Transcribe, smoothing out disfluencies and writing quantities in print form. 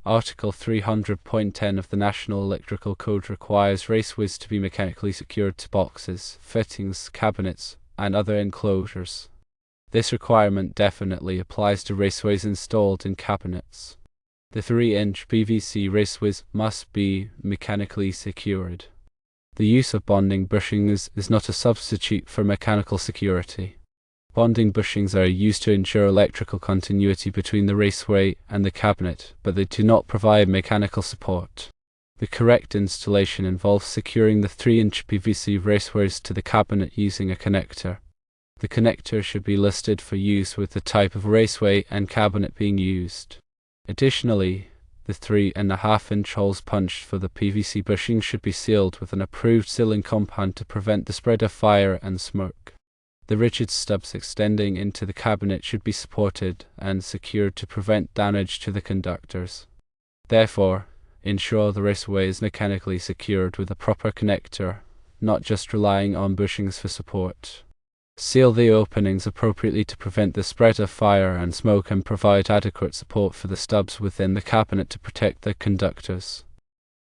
Article 300.10 of the National Electrical Code requires raceways to be mechanically secured to boxes, fittings, cabinets, and other enclosures. This requirement definitely applies to raceways installed in cabinets. The 3-inch PVC raceways must be mechanically secured. The use of bonding bushings is not a substitute for mechanical security. Bonding bushings are used to ensure electrical continuity between the raceway and the cabinet, but they do not provide mechanical support. The correct installation involves securing the 3-inch PVC raceways to the cabinet using a connector. The connector should be listed for use with the type of raceway and cabinet being used. Additionally, the 3.5-inch holes punched for the PVC bushing should be sealed with an approved sealing compound to prevent the spread of fire and smoke. The rigid stubs extending into the cabinet should be supported and secured to prevent damage to the conductors. Therefore, ensure the raceway is mechanically secured with a proper connector, not just relying on bushings for support. Seal the openings appropriately to prevent the spread of fire and smoke and provide adequate support for the stubs within the cabinet to protect the conductors.